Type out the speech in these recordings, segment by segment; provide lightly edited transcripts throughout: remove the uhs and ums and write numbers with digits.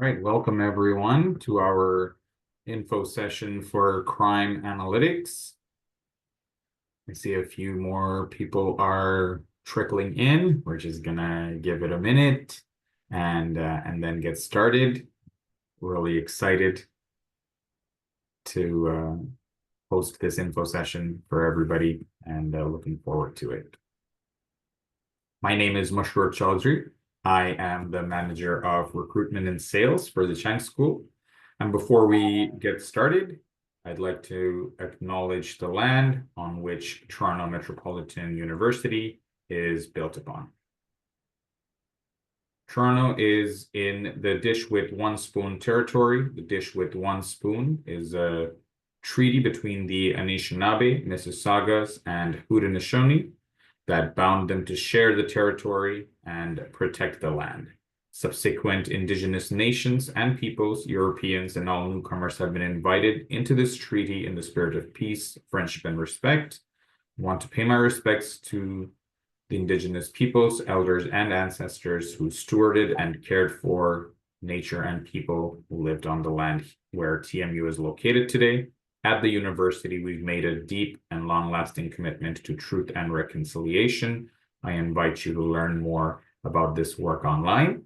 Right, welcome everyone to our info session for crime analytics. I see a few more people are trickling in. We're just gonna give it a minute and then get started. Really excited to host this info session for everybody and looking forward to it. My name is Mashroor Chaudhry. I am the manager of recruitment and sales for the Chang School. And before we get started, I'd like to acknowledge the land on which Toronto Metropolitan University is built upon. Toronto is in the Dish with One Spoon territory. The Dish with One Spoon is a treaty between the Anishinaabe, Mississaugas, and Haudenosaunee that bound them to share the territory and protect the land. Subsequent Indigenous nations and peoples, Europeans, and all newcomers have been invited into this treaty in the spirit of peace, friendship, and respect. I want to pay my respects to the Indigenous peoples, elders, and ancestors who stewarded and cared for nature and people who lived on the land where TMU is located today. At the university, we've made a deep and long-lasting commitment to truth and reconciliation. I invite you to learn more about this work online.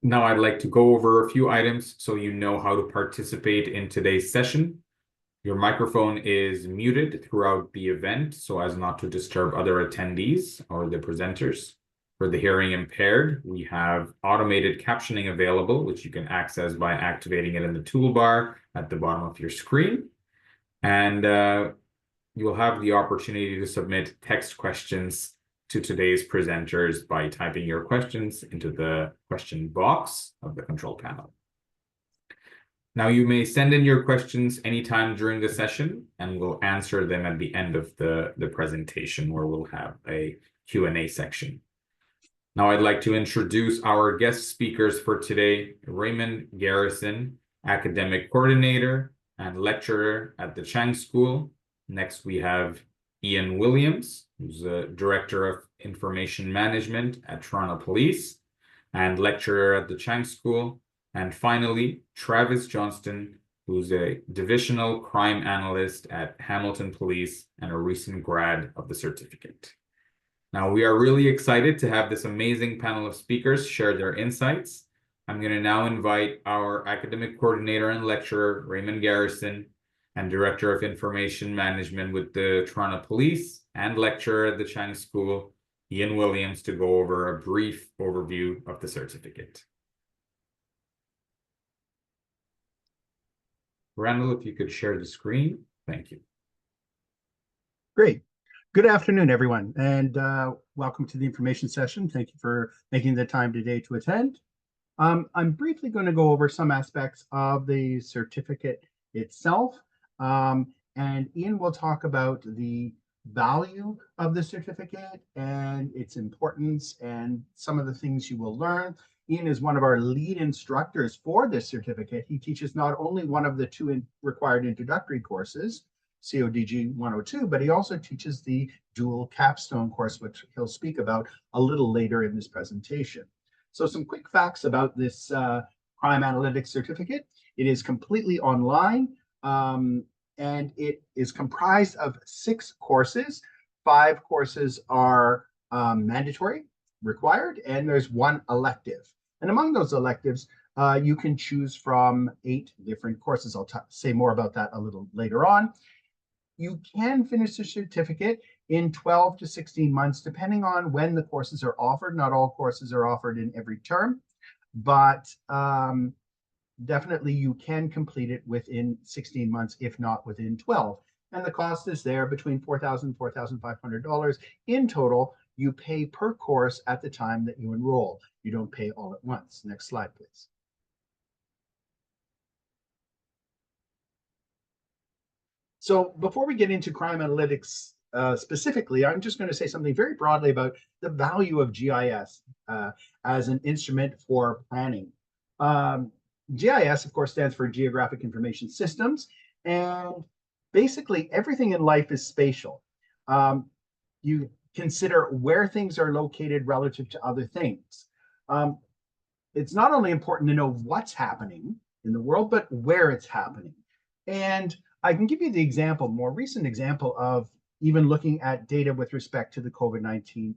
Now I'd like to go over a few items so you know how to participate in today's session. Your microphone is muted throughout the event so as not to disturb other attendees or the presenters. For the hearing impaired, we have automated captioning available, which you can access by activating it in the toolbar at the bottom of your screen. And you'll have the opportunity to submit text questions to today's presenters by typing your questions into the question box of the control panel. Now you may send in your questions anytime during the session, and we'll answer them at the end of the presentation, where we'll have a Q&A section. Now I'd like to introduce our guest speakers for today, Raymond Garrison, Academic Coordinator and Lecturer at the Chang School. Next we have Ian Williams, who's the Director of Information Management at Toronto Police and Lecturer at the Chang School. And finally, Travis Johnston, who's a Divisional Crime Analyst at Hamilton Police and a recent grad of the certificate. Now, we are really excited to have this amazing panel of speakers share their insights. I'm going to now invite our Academic Coordinator and Lecturer, Raymond Garrison, and Director of Information Management with the Toronto Police and Lecturer at the Chang School, Ian Williams, to go over a brief overview of the certificate. Randall, if you could share the screen. Thank you. Great. Good afternoon, everyone, and welcome to the information session. Thank you for making the time today to attend. I'm briefly going to go over some aspects of the certificate itself, and Ian will talk about the value of the certificate and its importance and some of the things you will learn. Ian is one of our lead instructors for this certificate. He teaches not only one of the two required introductory courses, CODG 102, but he also teaches the dual capstone course, which he'll speak about a little later in this presentation. So some quick facts about this crime analytics certificate. It is completely online, and it is comprised of 6 courses. 5 courses are mandatory, required, and there's 1 elective. And among those electives, you can choose from 8 different courses. I'll say more about that a little later on. You can finish the certificate in 12 to 16 months, depending on when the courses are offered. Not all courses are offered in every term, but definitely you can complete it within 16 months, if not within 12. And the cost is there between $4,000 and $4,500. In total, you pay per course at the time that you enroll. You don't pay all at once. Next slide, please. So before we get into crime analytics specifically, I'm just going to say something very broadly about the value of GIS as an instrument for planning. GIS, of course, stands for Geographic Information Systems, and basically everything in life is spatial. You consider where things are located relative to other things. it's not only important to know what's happening in the world, but where it's happening. And I can give you the example, more recent example of even looking at data with respect to the COVID-19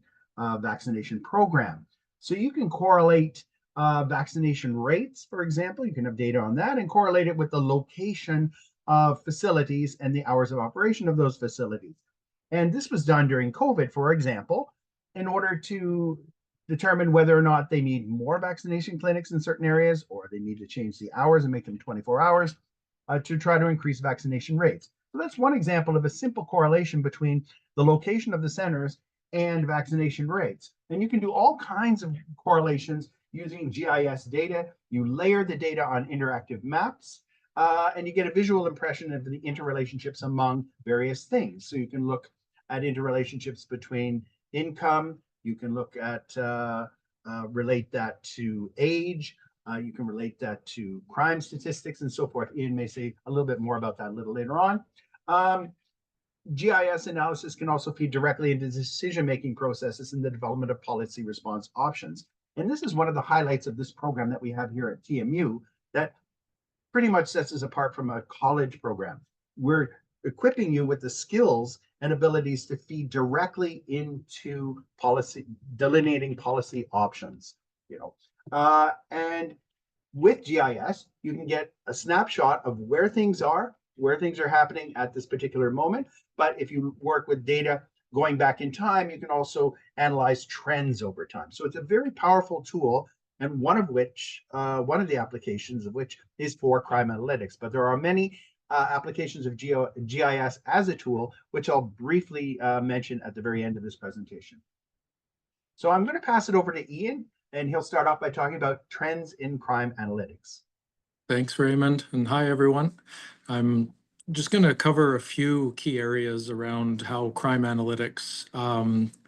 vaccination program. So you can correlate vaccination rates, for example. You can have data on that and correlate it with the location of facilities and the hours of operation of those facilities. And this was done during COVID, for example, in order to determine whether or not they need more vaccination clinics in certain areas, or they need to change the hours and make them 24 hours to try to increase vaccination rates. So that's one example of a simple correlation between the location of the centers and vaccination rates. And you can do all kinds of correlations using GIS data. You layer the data on interactive maps, and you get a visual impression of the interrelationships among various things. So you can look at interrelationships between income. You can look at relate that to age. You can relate that to crime statistics and so forth. Ian may say a little bit more about that a little later on. GIS analysis can also feed directly into decision-making processes in the development of policy response options. And this is one of the highlights of this program that we have here at TMU that pretty much sets us apart from a college program. We're equipping you with the skills and abilities to feed directly into policy, delineating policy options, and with GIS, you can get a snapshot of where things are happening at this particular moment. But if you work with data going back in time, you can also analyze trends over time. So it's a very powerful tool, and one of the applications of which is for crime analytics. But there are many applications of GIS as a tool, which I'll briefly mention at the very end of this presentation. So I'm going to pass it over to Ian, and he'll start off by talking about trends in crime analytics. Thanks, Raymond, and hi, everyone. I'm just going to cover a few key areas around how crime analytics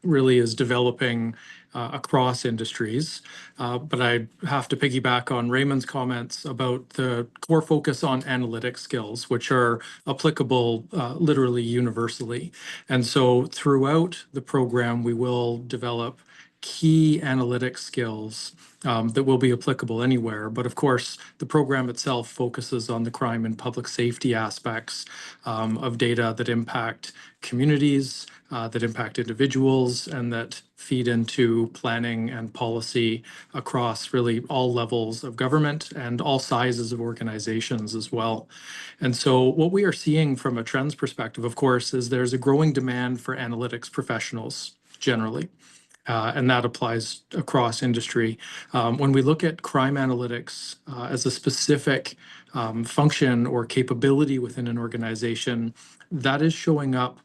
really is developing across industries. But I have to piggyback on Raymond's comments about the core focus on analytic skills, which are applicable literally universally. And so throughout the program, we will develop key analytic skills that will be applicable anywhere. But of course, the program itself focuses on the crime and public safety aspects of data that impact communities, that impact individuals, and that feed into planning and policy across really all levels of government and all sizes of organizations as well. And so what we are seeing from a trends perspective, of course, is there's a growing demand for analytics professionals generally. And that applies across industry. When we look at crime analytics as a specific function or capability within an organization, that is showing up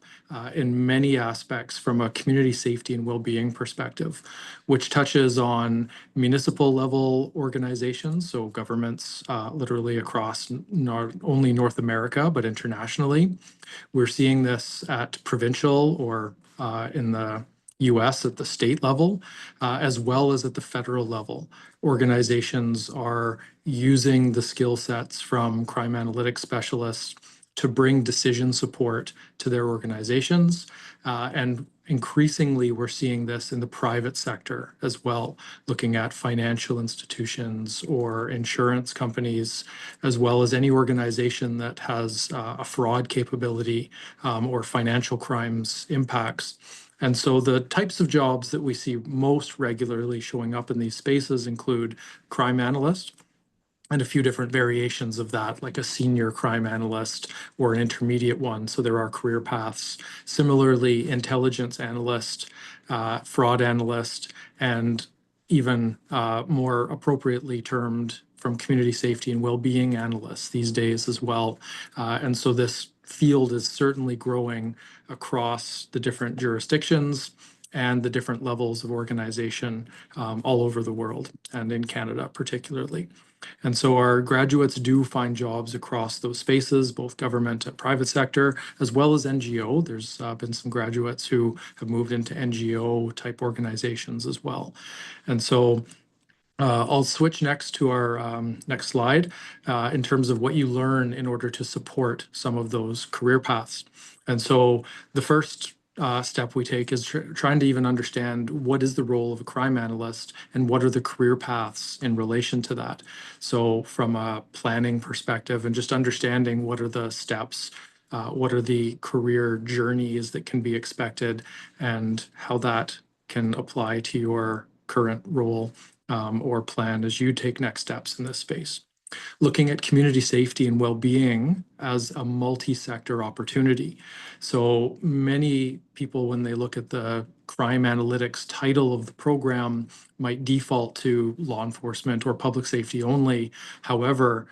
in many aspects from a community safety and well-being perspective, which touches on municipal level organizations, so governments literally across not only North America, but internationally. We're seeing this at provincial or in the US at the state level, as well as at the federal level. Organizations are using the skill sets from crime analytics specialists to bring decision support to their organizations. And increasingly, we're seeing this in the private sector as well, looking at financial institutions or insurance companies, as well as any organization that has a fraud capability or financial crimes impacts. And so the types of jobs that we see most regularly showing up in these spaces include crime analyst and a few different variations of that, like a senior crime analyst or an intermediate one. So there are career paths. Similarly, intelligence analyst, fraud analyst, and even more appropriately termed from community safety and well-being analysts these days as well. And so this field is certainly growing across the different jurisdictions and the different levels of organization all over the world and in Canada particularly. And so our graduates do find jobs across those spaces, both government and private sector, as well as NGO. There's been some graduates who have moved into NGO type organizations as well. And so I'll switch next to our next slide in terms of what you learn in order to support some of those career paths. And so the first step we take is trying to even understand what is the role of a crime analyst and what are the career paths in relation to that. So from a planning perspective and just understanding what are the steps, what are the career journeys that can be expected, and how that can apply to your current role or plan as you take next steps in this space. Looking at community safety and well-being as a multi-sector opportunity. So many people, when they look at the crime analytics title of the program, might default to law enforcement or public safety only. However,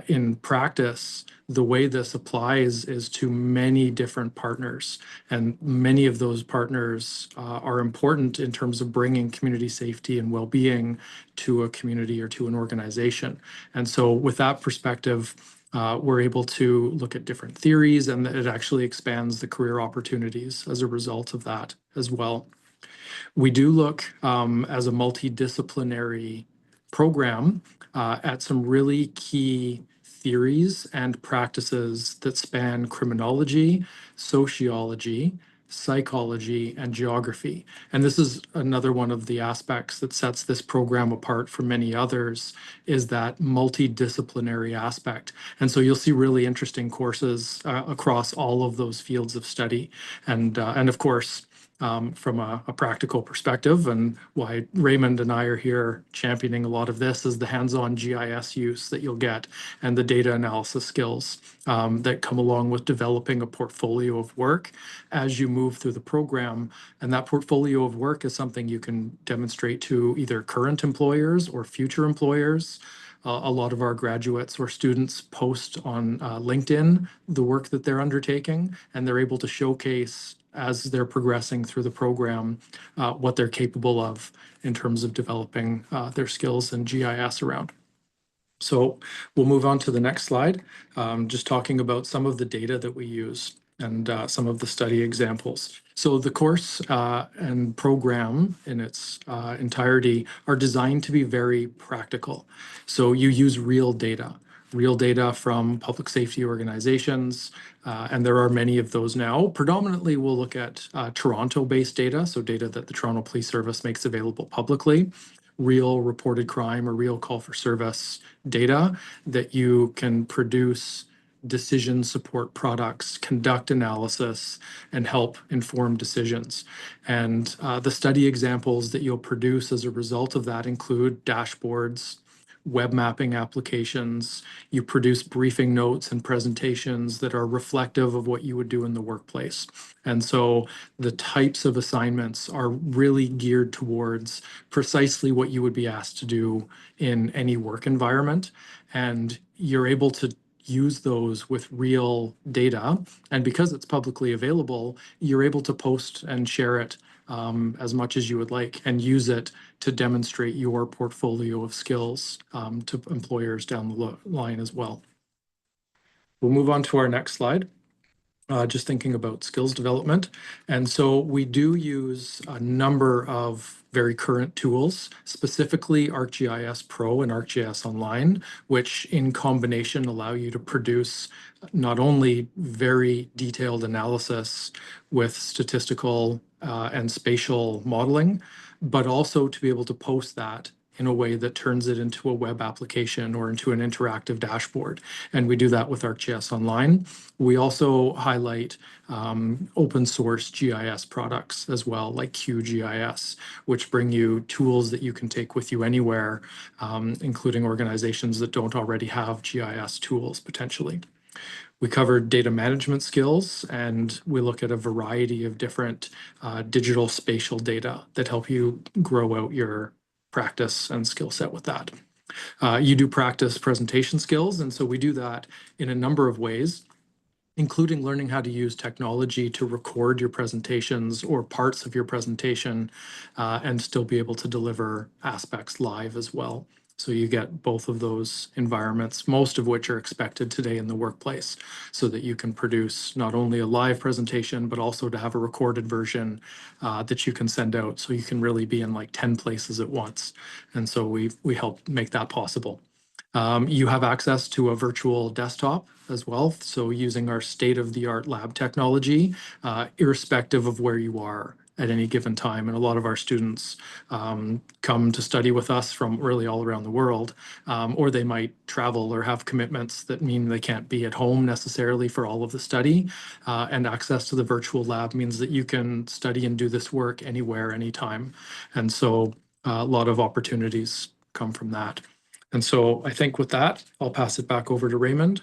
in practice, the way this applies is to many different partners, and many of those partners are important in terms of bringing community safety and well-being to a community or to an organization. And so with that perspective, we're able to look at different theories, and it actually expands the career opportunities as a result of that as well. We do look as a multidisciplinary program at some really key theories and practices that span criminology, sociology, psychology, and geography. And this is another one of the aspects that sets this program apart from many others, is that multidisciplinary aspect. And so you'll see really interesting courses across all of those fields of study. And of course, from a practical perspective, and why Raymond and I are here championing a lot of this, is the hands-on GIS use that you'll get and the data analysis skills that come along with developing a portfolio of work as you move through the program. And that portfolio of work is something you can demonstrate to either current employers or future employers. A lot of our graduates or students post on LinkedIn the work that they're undertaking, and they're able to showcase as they're progressing through the program what they're capable of in terms of developing their skills in GIS around. So we'll move on to the next slide, just talking about some of the data that we use and some of the study examples. So the course and program in its entirety are designed to be very practical. So you use real data from public safety organizations, and there are many of those now. Predominantly, we'll look at Toronto-based data, so data that the Toronto Police Service makes available publicly, real reported crime or real call for service data that you can produce decision support products, conduct analysis, and help inform decisions. And the study examples that you'll produce as a result of that include dashboards, web mapping applications. You produce briefing notes and presentations that are reflective of what you would do in the workplace. And so the types of assignments are really geared towards precisely what you would be asked to do in any work environment. And you're able to use those with real data. And because it's publicly available, you're able to post and share it as much as you would like, and use it to demonstrate your portfolio of skills to employers down the line as well. We'll move on to our next slide. Just thinking about skills development. And so we do use a number of very current tools, specifically ArcGIS Pro and ArcGIS Online, which in combination allow you to produce not only very detailed analysis with statistical and spatial modeling, but also to be able to post that in a way that turns it into a web application or into an interactive dashboard. And we do that with ArcGIS Online. We also highlight open source GIS products as well, like QGIS, which bring you tools that you can take with you anywhere, including organizations that don't already have GIS tools potentially. We covered data management skills, and we look at a variety of different digital spatial data that help you grow out your practice and skill set with that. You do practice presentation skills, and so we do that in a number of ways, including learning how to use technology to record your presentations or parts of your presentation and still be able to deliver aspects live as well. So you get both of those environments, most of which are expected today in the workplace, so that you can produce not only a live presentation, but also to have a recorded version that you can send out. So you can really be in like 10 places at once. And so we help make that possible. You have access to a virtual desktop as well, so using our state-of-the-art lab technology, irrespective of where you are at any given time. And a lot of our students come to study with us from really all around the world, or they might travel or have commitments that mean they can't be at home necessarily for all of the study. And access to the virtual lab means that you can study and do this work anywhere, anytime. And so a lot of opportunities come from that. And so I think with that, I'll pass it back over to Raymond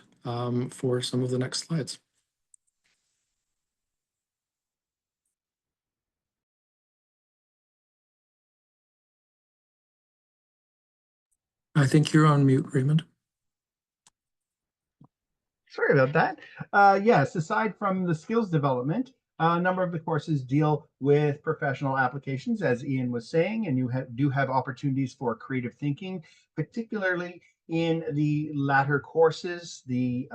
for some of the next slides. I think you're on mute, Raymond. Sorry about that. Yes, aside from the skills development, a number of the courses deal with professional applications, as Ian was saying, and you do have opportunities for creative thinking, particularly in the latter courses, the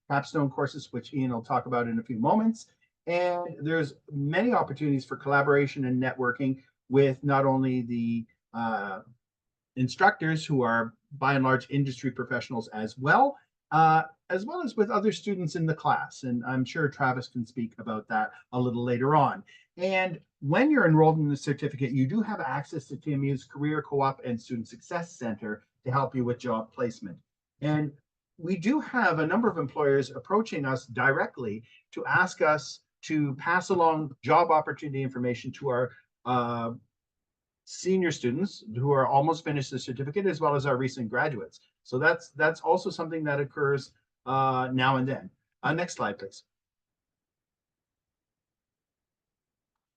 capstone courses, which Ian will talk about in a few moments. And there's many opportunities for collaboration and networking with not only the instructors, who are by and large industry professionals as well as with other students in the class. And I'm sure Travis can speak about that a little later on. And when you're enrolled in the certificate, you do have access to TMU's Career Co-op and Student Success Center to help you with job placement. And we do have a number of employers approaching us directly to ask us to pass along job opportunity information to our senior students who are almost finished the certificate, as well as our recent graduates. So that's also something that occurs now and then. Next slide, please.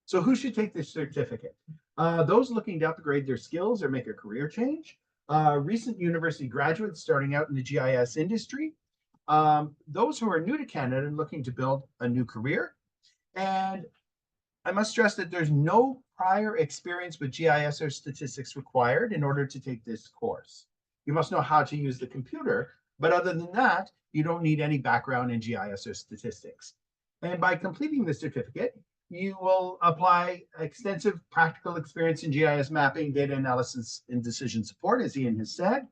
So who should take this certificate? Those looking to upgrade their skills or make a career change, recent university graduates starting out in the GIS industry, those who are new to Canada and looking to build a new career. And I must stress that there's no prior experience with GIS or statistics required in order to take this course. You must know how to use the computer, but other than that, you don't need any background in GIS or statistics. And by completing the certificate, you will apply extensive practical experience in GIS mapping, data analysis, and decision support, as Ian has said.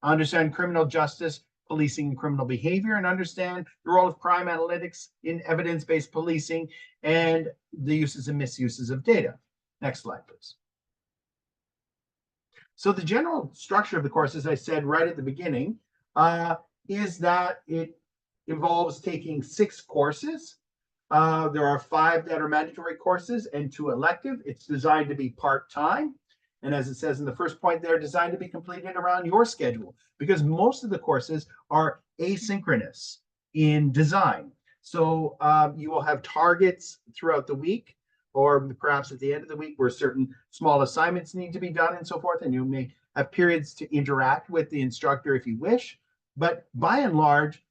Understand criminal justice, policing, and criminal behavior, and understand the role of crime analytics in evidence-based policing and the uses and misuses of data. Next slide, please. So the general structure of the course, as I said right at the beginning, is that it involves taking 6 courses. There are 5 that are mandatory courses and 2 elective. It's designed to be part-time. And as it says in the first point, they're designed to be completed around your schedule, because most of the courses are asynchronous in design. So you will have targets throughout the week, or perhaps at the end of the week where certain small assignments need to be done and so forth. And you may have periods to interact with the instructor if you wish. But by and large,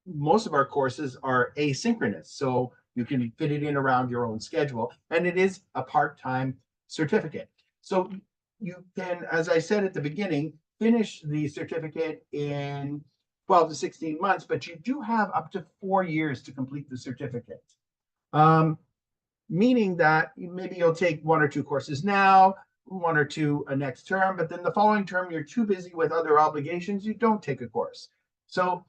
most of our courses are asynchronous. So you can fit it in around your own schedule. And it is a part-time certificate. So you can, as I said at the beginning, finish the certificate in 12 to 16 months, but you do have up to 4 years to complete the certificate. Meaning that maybe you'll take 1 or 2 courses now, 1 or 2 next term, but then the following term you're too busy with other obligations, you don't take a course. So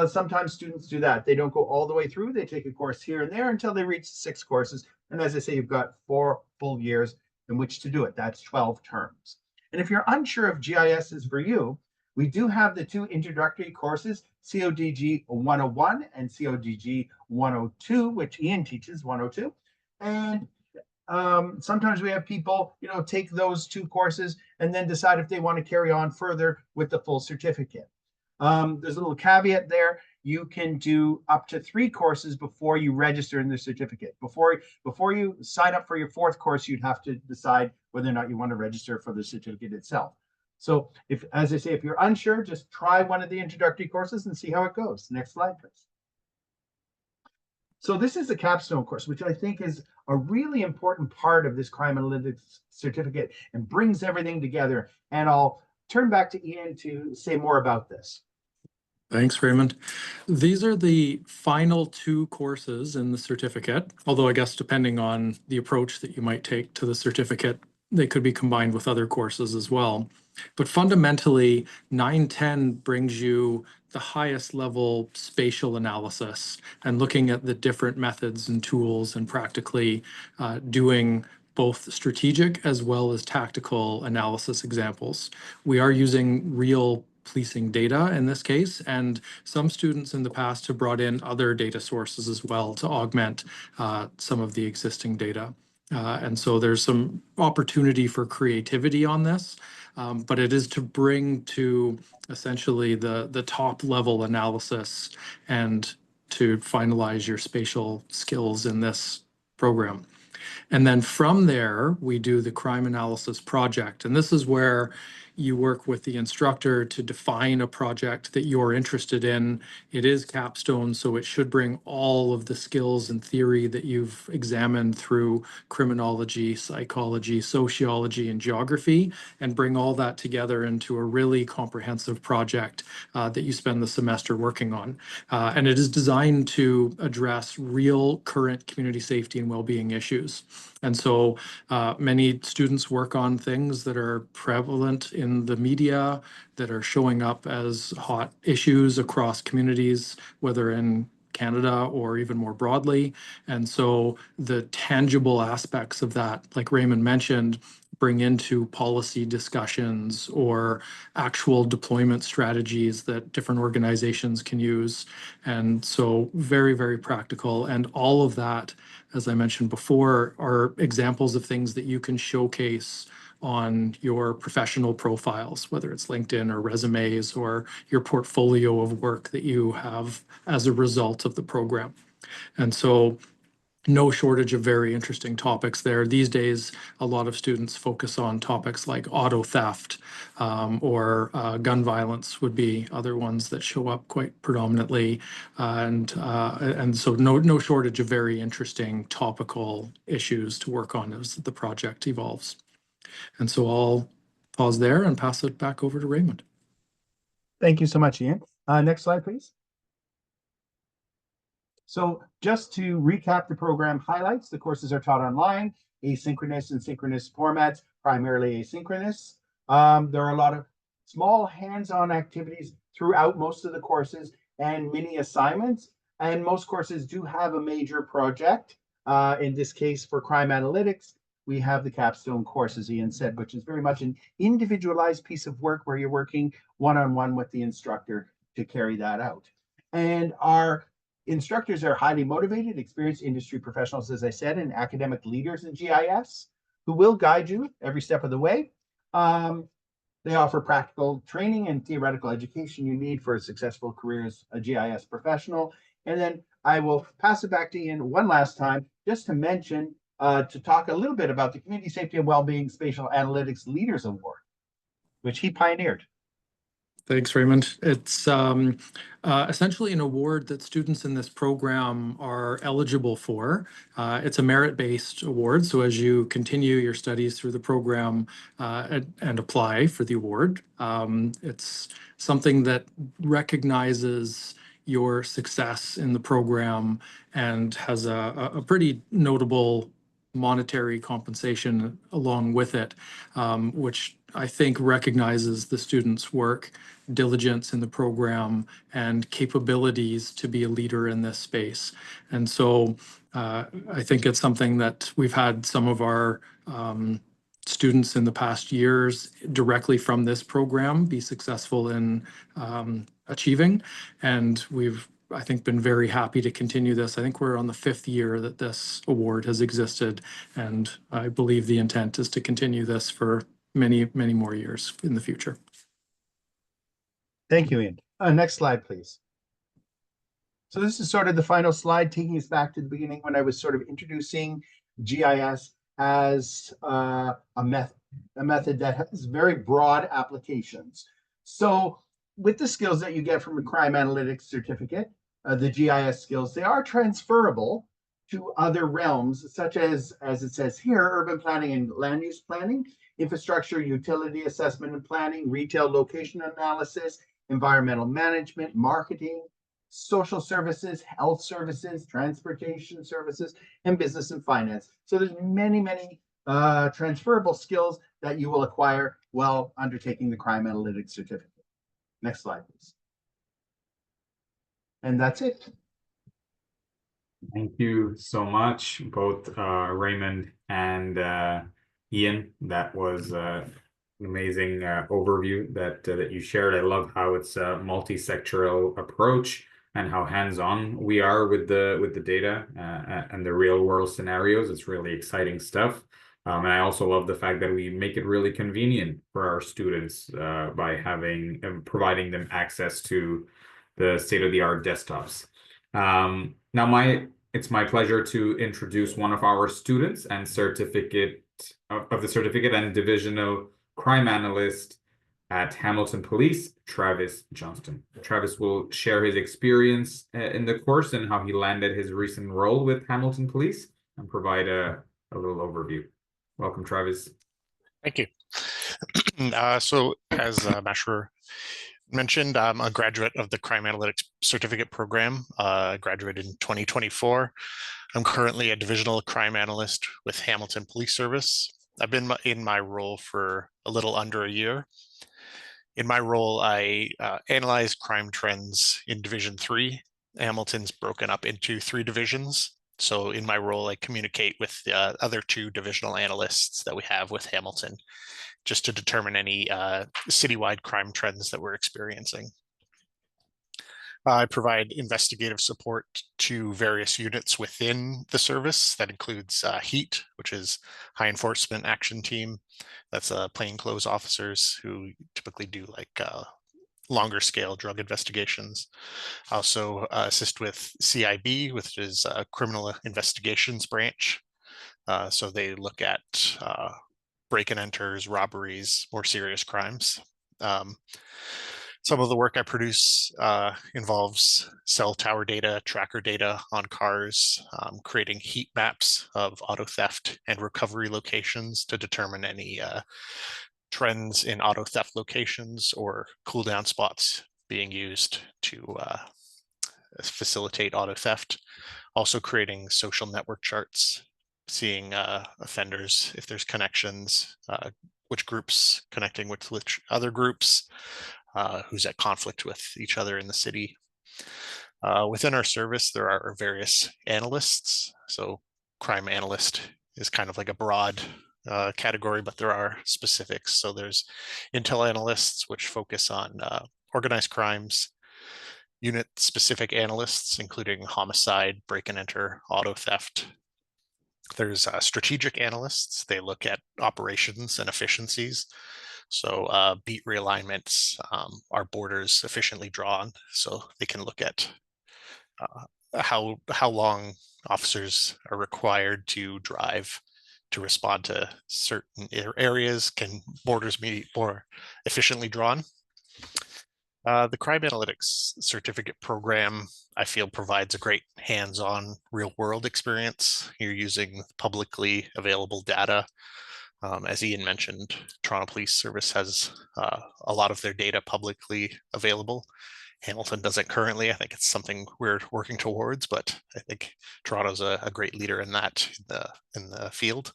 sometimes students do that. They don't go all the way through. They take a course here and there until they reach 6 courses. And as I say, you've got 4 full years in which to do it. That's 12 terms. And if you're unsure if GIS is for you, we do have the 2 introductory courses, CODG 101 and CODG 102, which Ian teaches 102. And sometimes we have people, take those 2 courses and then decide if they want to carry on further with the full certificate. There's a little caveat there. You can do up to 3 courses before you register in the certificate. Before you sign up for your 4th course, you'd have to decide whether or not you want to register for the certificate itself. So as I say, if you're unsure, just try one of the introductory courses and see how it goes. Next slide, please. So this is the capstone course, which I think is a really important part of this crime analytics certificate and brings everything together. And I'll turn back to Ian to say more about this. Thanks, Raymond. These are the final 2 courses in the certificate, although I guess depending on the approach that you might take to the certificate, they could be combined with other courses as well. But fundamentally, 910 brings you the highest level spatial analysis and looking at the different methods and tools and practically doing both strategic as well as tactical analysis examples. We are using real policing data in this case, and some students in the past have brought in other data sources as well to augment some of the existing data. And so there's some opportunity for creativity on this, but it is to bring to essentially the top level analysis and to finalize your spatial skills in this program. And then from there, we do the crime analysis project. And this is where you work with the instructor to define a project that you're interested in. It is capstone, so it should bring all of the skills and theory that you've examined through criminology, psychology, sociology, and geography, and bring all that together into a really comprehensive project that you spend the semester working on. And it is designed to address real current community safety and well-being issues. And so many students work on things that are prevalent in the media, that are showing up as hot issues across communities, whether in Canada or even more broadly. And so the tangible aspects of that, like Raymond mentioned, bring into policy discussions or actual deployment strategies that different organizations can use. And so very, very practical. And all of that, as I mentioned before, are examples of things that you can showcase on your professional profiles, whether it's LinkedIn or resumes or your portfolio of work that you have as a result of the program. And so no shortage of very interesting topics there. These days, a lot of students focus on topics like auto theft or gun violence would be other ones that show up quite predominantly. And so no shortage of very interesting topical issues to work on as the project evolves. And so I'll pause there and pass it back over to Raymond. Thank you so much, Ian. Next slide, please. So just to recap the program highlights, the courses are taught online, asynchronous and synchronous formats, primarily asynchronous. There are a lot of small hands-on activities throughout most of the courses and mini assignments. And most courses do have a major project. In this case, for crime analytics, we have the capstone course, as Ian said, which is very much an individualized piece of work where you're working one-on-one with the instructor to carry that out. And our instructors are highly motivated, experienced industry professionals, as I said, and academic leaders in GIS who will guide you every step of the way. They offer practical training and theoretical education you need for a successful career as a GIS professional. And then I will pass it back to Ian one last time, just to mention, to talk a little bit about the Community Safety and Wellbeing Spatial Analytics Leaders Award, which he pioneered. Thanks, Raymond. It's essentially an award that students in this program are eligible for. It's a merit-based award, so as you continue your studies through the program and apply for the award, it's something that recognizes your success in the program and has a pretty notable monetary compensation along with it, which I think recognizes the students' work, diligence in the program, and capabilities to be a leader in this space. And so I think it's something that we've had some of our students in the past years directly from this program be successful in achieving. And we've, I think, been very happy to continue this. I think we're on the 5th year that this award has existed, and I believe the intent is to continue this for many, many more years in the future. Thank you, Ian. Next slide, please. So this is sort of the final slide, taking us back to the beginning when I was sort of introducing GIS as a method that has very broad applications. So with the skills that you get from a crime analytics certificate, the GIS skills, they are transferable to other realms, such as it says here, urban planning and land use planning, infrastructure, utility assessment and planning, retail location analysis, environmental management, marketing, social services, health services, transportation services, and business and finance. So there's many, many transferable skills that you will acquire while undertaking the crime analytics certificate. Next slide, please. And that's it. Thank you so much, both Raymond and Ian. That was an amazing overview that you shared. I love how it's a multi-sectoral approach and how hands-on we are with the data and the real world scenarios. It's really exciting stuff. And I also love the fact that we make it really convenient for our students by having and providing them access to the state-of-the-art desktops. Now it's my pleasure to introduce one of our students and certificate of the certificate and divisional crime analyst at Hamilton Police, Travis Johnston. Travis will share his experience in the course and how he landed his recent role with Hamilton Police and provide a little overview. Welcome, Travis. Thank you. So as Mashroor mentioned, I'm a graduate of the Crime Analytics Certificate Program. I graduated in 2024. I'm currently a divisional crime analyst with Hamilton Police Service. I've been in my role for a little under a year. In my role, I analyze crime trends in Division 3. Hamilton's broken up into 3 divisions. So in my role, I communicate with the other 2 divisional analysts that we have with Hamilton, just to determine any citywide crime trends that we're experiencing. I provide investigative support to various units within the service. That includes HEAT, which is High Enforcement Action Team. That's plainclothes officers who typically do like longer scale drug investigations. I also assist with CIB, which is a Criminal Investigations Branch. So they look at break-and enters, robberies, more serious crimes. Some of the work I produce involves cell tower data, tracker data on cars, creating heat maps of auto theft and recovery locations to determine any trends in auto theft locations or cool-down spots being used to facilitate auto theft. Also creating social network charts, seeing offenders, if there's connections, which groups connecting with which other groups, who's at conflict with each other in the city. Within our service, there are various analysts. So crime analyst is kind of like a broad category, but there are specifics. So there's intel analysts, which focus on organized crimes, unit-specific analysts, including homicide, break and enter, auto theft. There's strategic analysts. They look at operations and efficiencies. So beat realignments, are borders efficiently drawn, so they can look at how long officers are required to drive to respond to certain areas. Can borders be more efficiently drawn? The Crime Analytics Certificate Program, I feel, provides a great hands-on real-world experience. You're using publicly available data. As Ian mentioned, Toronto Police Service has a lot of their data publicly available. Hamilton doesn't currently. I think it's something we're working towards, but I think Toronto's a great leader in that in the field.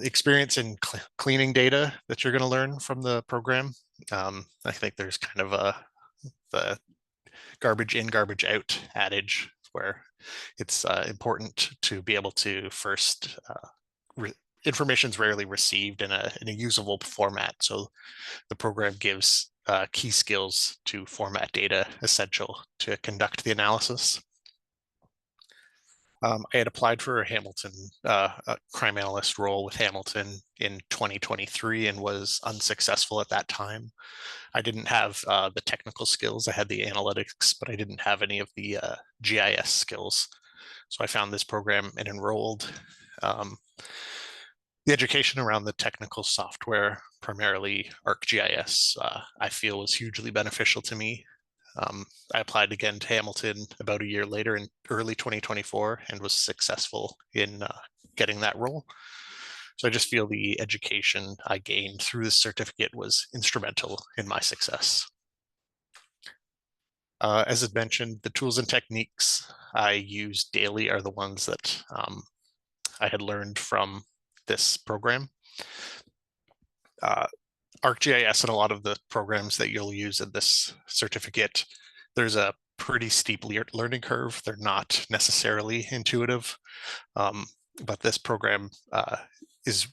Experience in cleaning data that you're going to learn from the program. I think there's kind of the garbage in, garbage out adage where it's important to be able to first information's rarely received in a usable format. So the program gives key skills to format data essential to conduct the analysis. I had applied for a Hamilton a crime analyst role with Hamilton in 2023 and was unsuccessful at that time. I didn't have the technical skills. I had the analytics, but I didn't have any of the GIS skills. So I found this program and enrolled. The education around the technical software, primarily ArcGIS, I feel was hugely beneficial to me. I applied again to Hamilton about a year later in early 2024 and was successful in getting that role. So I just feel the education I gained through this certificate was instrumental in my success. As I mentioned, the tools and techniques I use daily are the ones that I had learned from this program. ArcGIS and a lot of the programs that you'll use in this certificate, there's a pretty steep learning curve. They're not necessarily intuitive, but this program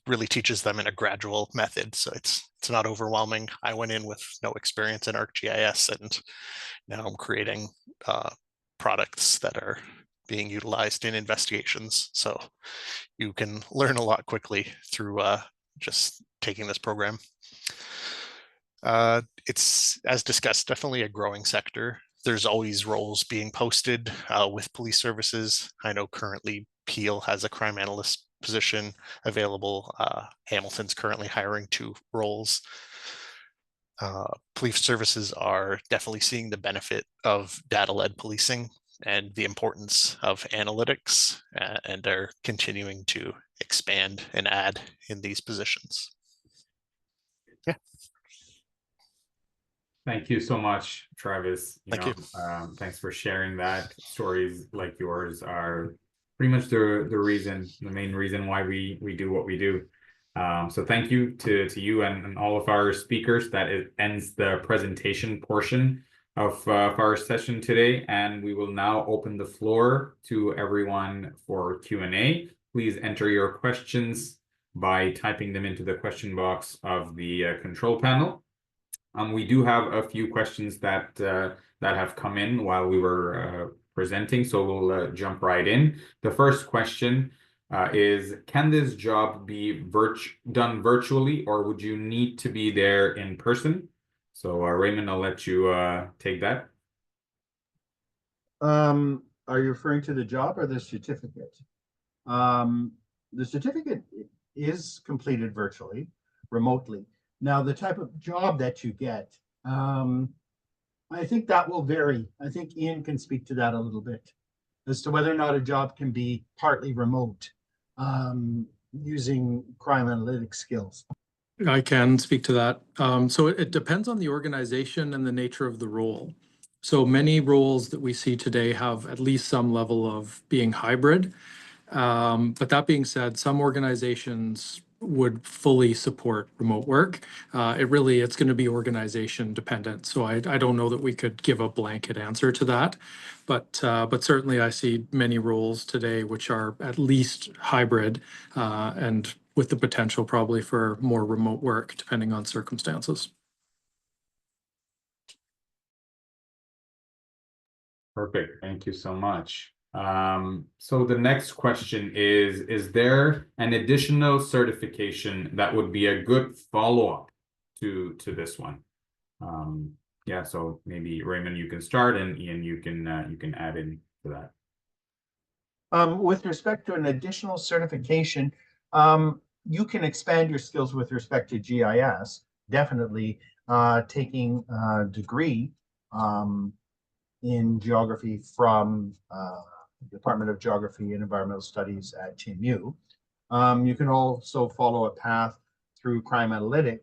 really teaches them in a gradual method, so it's not overwhelming. I went in with no experience in ArcGIS, and now I'm creating products that are being utilized in investigations. So you can learn a lot quickly through just taking this program. It's, as discussed, definitely a growing sector. There's always roles being posted with police services. I know currently Peel has a crime analyst position available. Hamilton's currently hiring 2 roles. Police services are definitely seeing the benefit of data-led policing and the importance of analytics, and are continuing to expand and add in these positions. Yeah. Thank you so much, Travis. Thank you. Thanks for sharing that. Stories like yours are pretty much the main reason why we do what we do. So thank you to you and all of our speakers. That ends the presentation portion of our session today, and we will now open the floor to everyone for Q&A. Please enter your questions by typing them into the question box of the control panel. We do have a few questions that have come in while we were presenting, so we'll jump right in. The first question is, can this job be done virtually, or would you need to be there in person? So Raymond, I'll let you take that. Are you referring to the job or the certificate? The certificate is completed virtually, remotely. Now, the type of job that you get, I think that will vary. I think Ian can speak to that a little bit as to whether or not a job can be partly remote using crime analytics skills. I can speak to that. So it depends on the organization and the nature of the role. So many roles that we see today have at least some level of being hybrid. But that being said, some organizations would fully support remote work. It's going to be organization dependent. So I don't know that we could give a blanket answer to that. But certainly I see many roles today which are at least hybrid and with the potential probably for more remote work depending on circumstances. Perfect. Thank you so much. So the next question is there an additional certification that would be a good follow-up to this one? Yeah, so maybe Raymond, you can start, and Ian, you can add in to that. With respect to an additional certification, you can expand your skills with respect to GIS, definitely taking a degree in geography from Department of Geography and Environmental Studies at TMU. You can also follow a path through criminology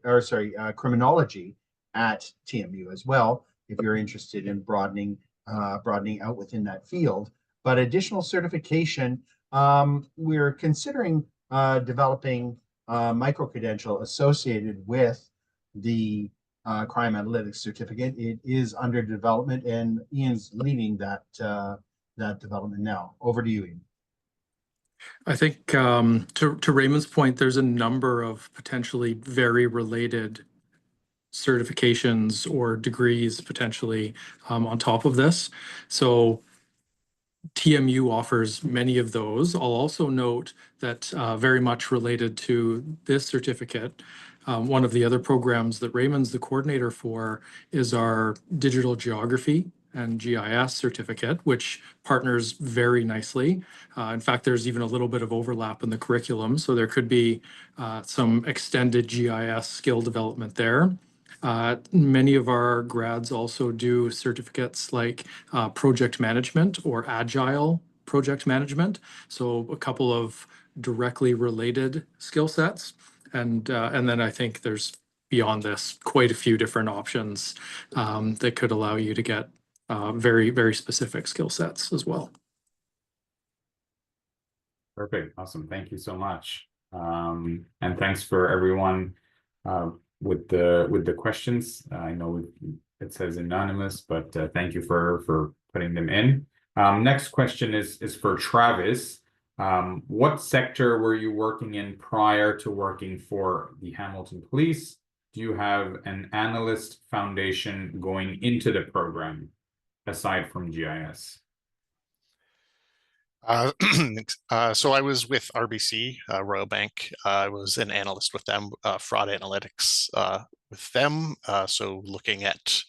at TMU as well, if you're interested in broadening out within that field. But additional certification, we're considering developing a micro-credential associated with the crime analytics certificate. It is under development, and Ian's leading that development now. Over to you, Ian. I think to Raymond's point, there's a number of potentially very related certifications or degrees potentially on top of this. So TMU offers many of those. I'll also note that very much related to this certificate, one of the other programs that Raymond's the coordinator for is our digital geography and GIS certificate, which partners very nicely. In fact, there's even a little bit of overlap in the curriculum, so there could be some extended GIS skill development there. Many of our grads also do certificates like project management or agile project management. So a couple of directly related skill sets. And then I think there's beyond this quite a few different options that could allow you to get very, very specific skill sets as well. Perfect. Awesome. Thank you so much. And thanks for everyone with the questions. I know it says anonymous, but thank you for putting them in. Next question is for Travis. What sector were you working in prior to working for the Hamilton Police? Do you have an analyst foundation going into the program aside from GIS? So I was with RBC, Royal Bank. I was an analyst with them, fraud analytics with them. So looking at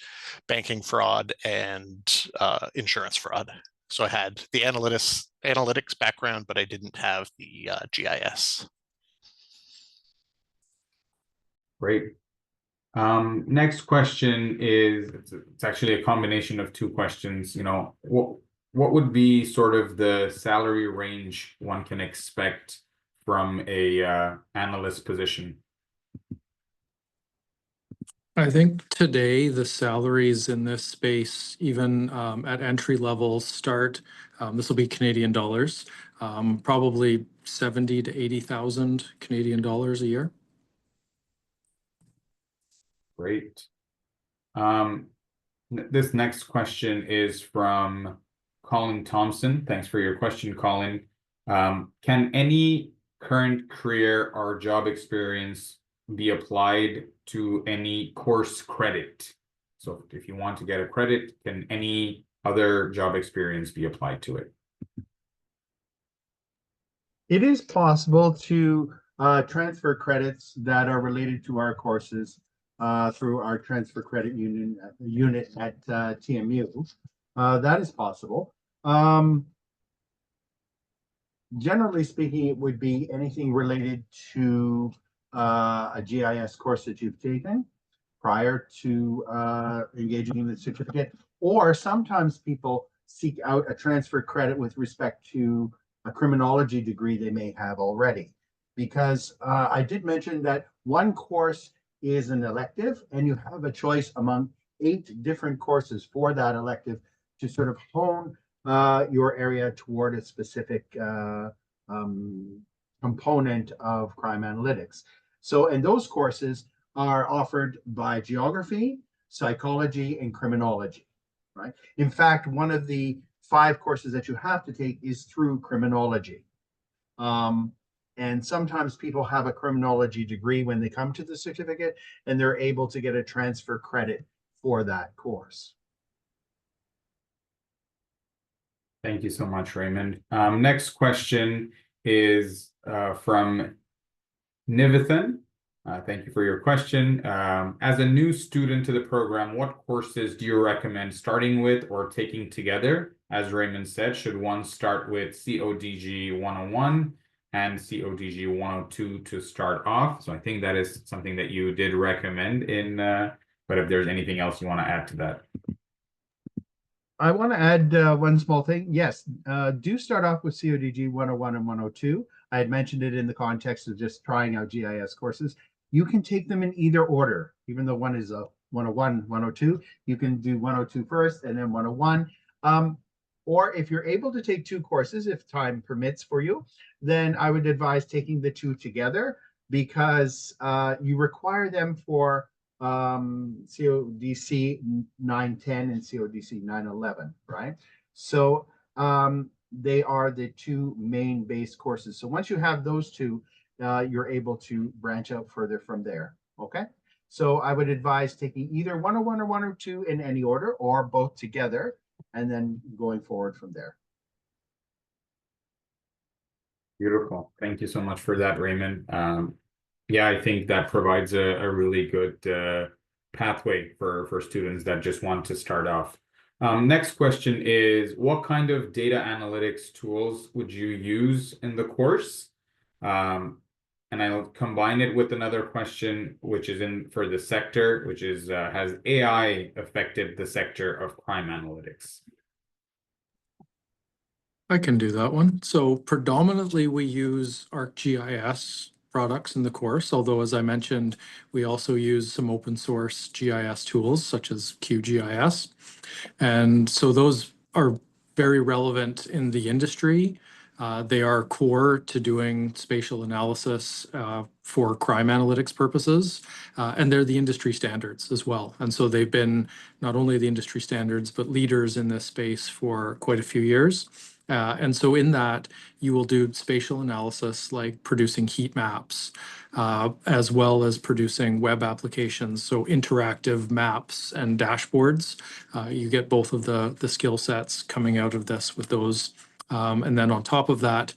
banking fraud and insurance fraud. So I had the analytics background, but I didn't have the GIS. Great. Next question is, it's actually a combination of two questions. You know, what would be sort of the salary range one can expect from a analyst position? I think today the salaries in this space, even at entry level, start. This will be Canadian dollars, probably 70 to 80,000 Canadian dollars a year. Great. This next question is from Colin Thompson. Thanks for your question, Colin. Can any current career or job experience be applied to any course credit? So if you want to get a credit, can any other job experience be applied to it? It is possible to transfer credits that are related to our courses through our transfer credit unit at TMU. That is possible. Generally speaking, it would be anything related to a GIS course that you've taken prior to engaging in the certificate, or sometimes people seek out a transfer credit with respect to a criminology degree they may have already. Because I did mention that one course is an elective, and you have a choice among 8 different courses for that elective to sort of hone your area toward a specific component of crime analytics. So, and those courses are offered by geography, psychology, and criminology, right? In fact, one of the 5 courses that you have to take is through criminology. And sometimes people have a criminology degree when they come to the certificate, and they're able to get a transfer credit for that course. Thank you so much, Raymond. Next question is from Nivithan. Thank you for your question. As a new student to the program, what courses do you recommend starting with or taking together? As Raymond said, should one start with CODG 101 and CODG 102 to start off? So I think that is something that you did recommend in, but if there's anything else you want to add to that. I want to add one small thing. Yes, do start off with CODG 101 and 102. I had mentioned it in the context of just trying out GIS courses. You can take them in either order, even though one is a 101, 102. You can do 102 first and then 101. Or if you're able to take 2 courses, if time permits for you, then I would advise taking the 2 together, because you require them for CODC 910 and CODC 911, right? So they are the 2 main base courses. So once you have those 2, you're able to branch out further from there, okay? So I would advise taking either 101 or 102 in any order, or both together, and then going forward from there. Beautiful. Thank you so much for that, Raymond. Yeah, I think that provides a really good pathway for students that just want to start off. Next question is, what kind of data analytics tools would you use in the course? And I'll combine it with another question, which is for the sector, which is, has AI affected the sector of crime analytics? I can do that one. So predominantly we use ArcGIS products in the course, although as I mentioned, we also use some open source GIS tools such as QGIS. And so those are very relevant in the industry. They are core to doing spatial analysis for crime analytics purposes, and they're the industry standards as well. And so they've been not only the industry standards, but leaders in this space for quite a few years. And so in that, you will do spatial analysis like producing heat maps, as well as producing web applications, so interactive maps and dashboards. You get both of the skill sets coming out of this with those. And then on top of that,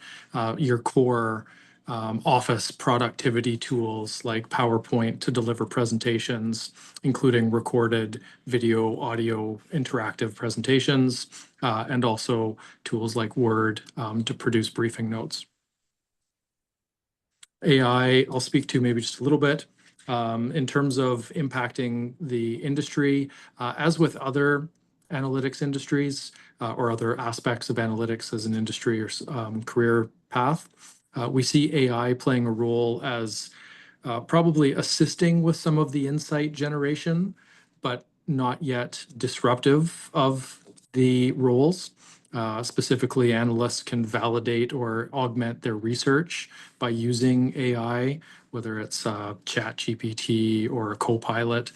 your core office productivity tools like PowerPoint to deliver presentations, including recorded video, audio, interactive presentations, and also tools like Word to produce briefing notes. AI, I'll speak to maybe just a little bit in terms of impacting the industry. As with other analytics industries or other aspects of analytics as an industry or career path, we see AI playing a role as probably assisting with some of the insight generation, but not yet disruptive of the roles. Specifically, analysts can validate or augment their research by using AI, whether it's ChatGPT or a Copilot.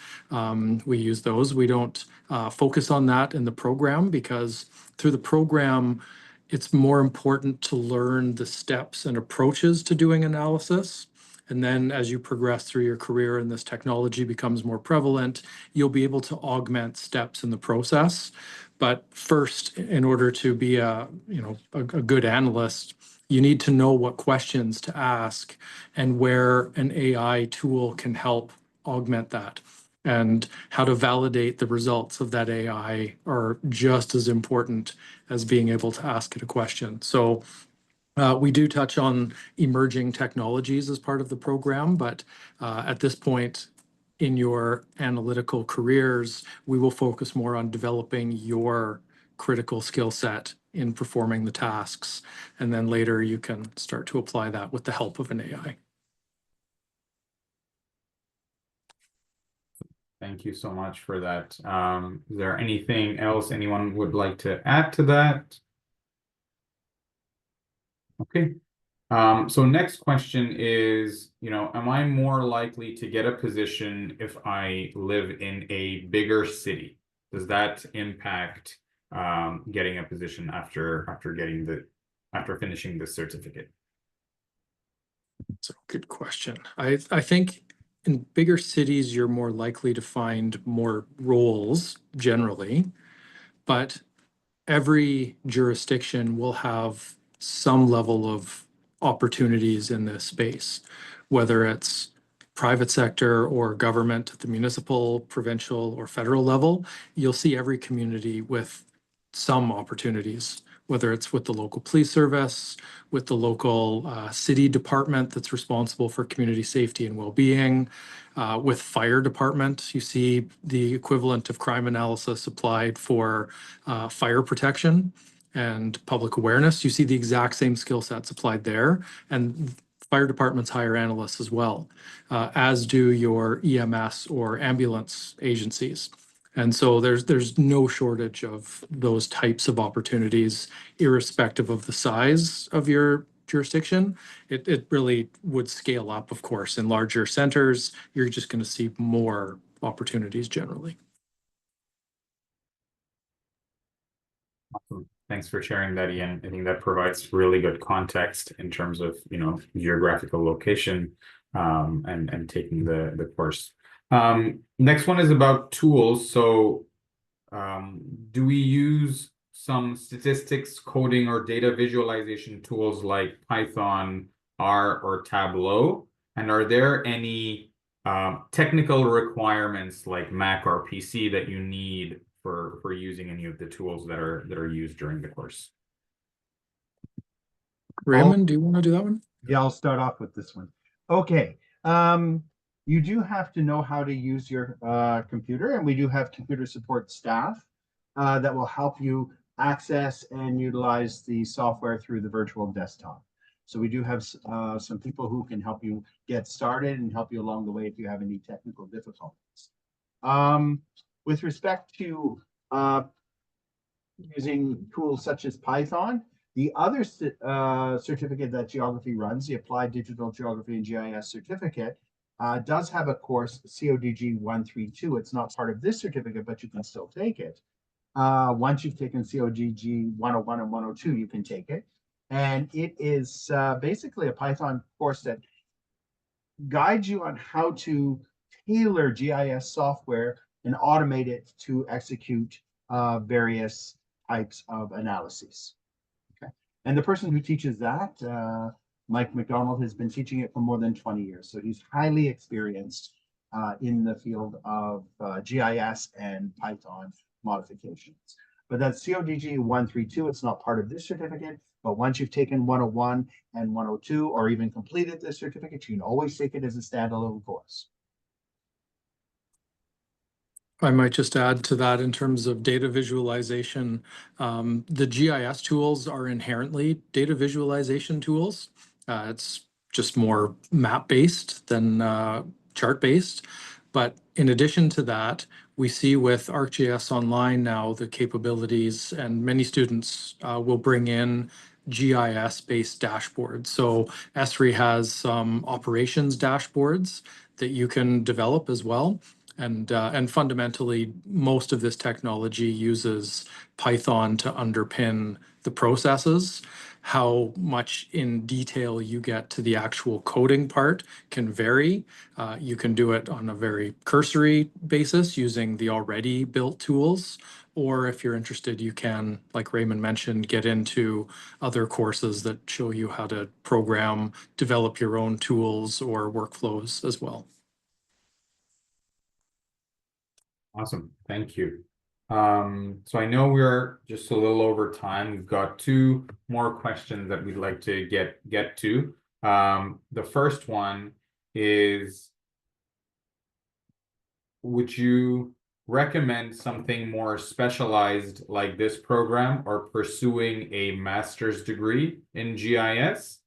We use those. We don't focus on that in the program because through the program, it's more important to learn the steps and approaches to doing analysis. And then as you progress through your career and this technology becomes more prevalent, you'll be able to augment steps in the process. But first, in order to be a good analyst, you need to know what questions to ask and where an AI tool can help augment that. And how to validate the results of that AI are just as important as being able to ask it a question. So we do touch on emerging technologies as part of the program, but at this point in your analytical careers, we will focus more on developing your critical skill set in performing the tasks. And then later you can start to apply that with the help of an AI. Thank you so much for that. Is there anything else anyone would like to add to that? Okay. So next question is, am I more likely to get a position if I live in a bigger city? Does that impact getting a position after finishing the certificate? That's a good question. I think in bigger cities, you're more likely to find more roles generally, but every jurisdiction will have some level of opportunities in this space, whether it's private sector or government at the municipal, provincial, or federal level. You'll see every community with some opportunities, whether it's with the local police service, with the local city department that's responsible for community safety and well-being, with fire department. You see the equivalent of crime analysis applied for fire protection and public awareness. You see the exact same skill sets applied there, and fire departments hire analysts as well, as do your EMS or ambulance agencies. And so there's no shortage of those types of opportunities, irrespective of the size of your jurisdiction. It really would scale up, of course. In larger centers, you're just going to see more opportunities generally. Awesome. Thanks for sharing that, Ian. I think that provides really good context in terms of, geographical location and taking the course. Next one is about tools. So do we use some statistics, coding, or data visualization tools like Python, R, or Tableau? And are there any technical requirements like Mac or PC that you need for using any of the tools that are used during the course? Raymond, do you want to do that one? Yeah, I'll start off with this one. Okay. You do have to know how to use your computer, and we do have computer support staff that will help you access and utilize the software through the virtual desktop. So we do have some people who can help you get started and help you along the way if you have any technical difficulties. With respect to using tools such as Python, The other certificate that Geography runs, the Applied Digital Geography and GIS certificate, does have a course, CODG 132. It's not part of this certificate, but you can still take it. Once you've taken COGG 101 and 102, you can take it. And it is basically a Python course that guides you on how to tailor GIS software and automate it to execute various types of analyses. Okay. And the person who teaches that, Mike McDonald, has been teaching it for more than 20 years. So he's highly experienced in the field of GIS and Python modifications. But that's CODG 132. It's not part of this certificate, but once you've taken 101 and 102, or even completed this certificate, you can always take it as a standalone course. I might just add to that in terms of data visualization. The GIS tools are inherently data visualization tools. It's just more map-based than chart-based. But in addition to that, we see with ArcGIS Online now the capabilities, and many students will bring in GIS-based dashboards. So Esri has some operations dashboards that you can develop as well. And fundamentally, most of this technology uses Python to underpin the processes. How much in detail you get to the actual coding part can vary. You can do it on a very cursory basis using the already built tools. Or if you're interested, you can, like Raymond mentioned, get into other courses that show you how to program, develop your own tools or workflows as well. Awesome, thank you. So I know we're just a little over time. We've got two more questions that we'd like to get to. The first one is, would you recommend something more specialized like this program or pursuing a master's degree in GIS?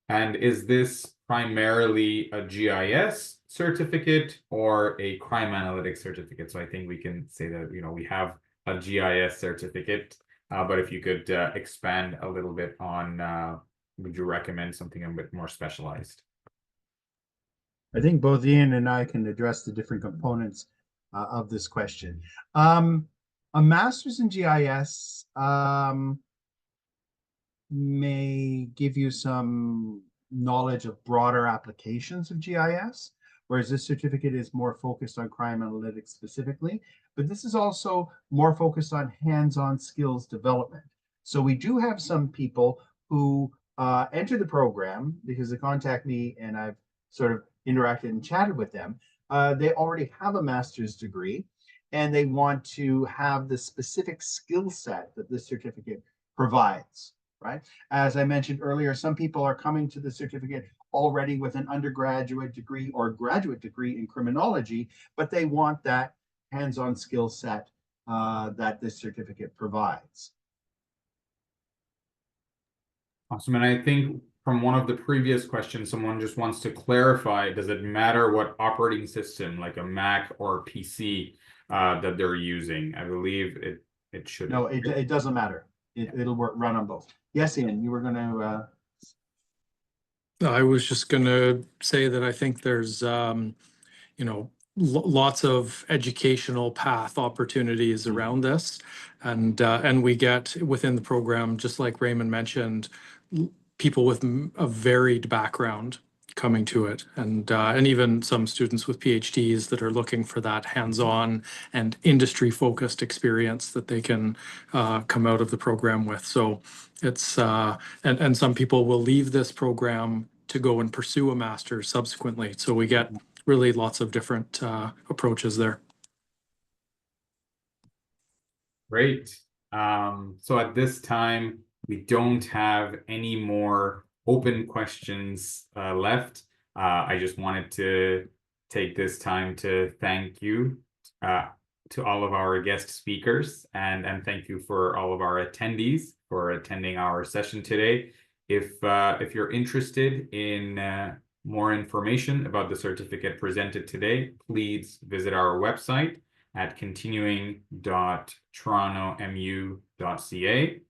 And is this primarily a GIS certificate or a crime analytics certificate? So I think we can say that, you know, we have a GIS certificate, but if you could expand a little bit on, would you recommend something a bit more specialized? I think both Ian and I can address the different components of this question. A master's in GIS may give you some knowledge of broader applications of GIS, whereas this certificate is more focused on crime analytics specifically, but this is also more focused on hands-on skills development. So we do have some people who enter the program because they contact me and I've sort of interacted and chatted with them. They already have a master's degree and they want to have the specific skill set that this certificate provides. Right? As I mentioned earlier, some people are coming to the certificate already with an undergraduate degree or graduate degree in criminology, but they want that hands-on skill set that this certificate provides. Awesome. And I think from one of the previous questions, someone just wants to clarify, does it matter what operating system, like a Mac or a PC, that they're using? I believe it should. No, it doesn't matter. It'll run on both. Yes, Ian, you were going to... I was just going to say that I think there's, you know, lots of educational path opportunities around this. And we get within the program, just like Raymond mentioned, people with a varied background coming to it, and even some students with PhDs that are looking for that hands-on and industry-focused experience that they can come out of the program with. So it's and some people will leave this program to go and pursue a master's subsequently. So we get really lots of different approaches there. Great. So at this time, we don't have any more open questions left. I just wanted to take this time to thank you to all of our guest speakers, and thank you for all of our attendees for attending our session today. If you're interested in more information about the certificate presented today, please visit our website at continuing.torontomu.ca.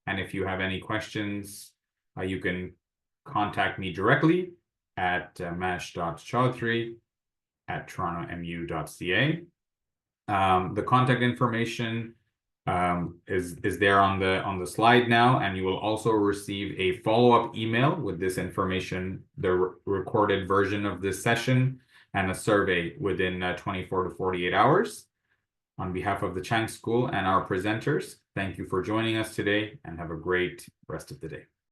And if you have any questions, you can contact me directly at mash.chaudhry@torontomu.ca. The contact information is there on the slide now, and you will also receive a follow-up email with this information, the recorded version of this session, and a survey within 24 to 48 hours. On behalf of the Chang School and our presenters, thank you for joining us today, and have a great rest of the day.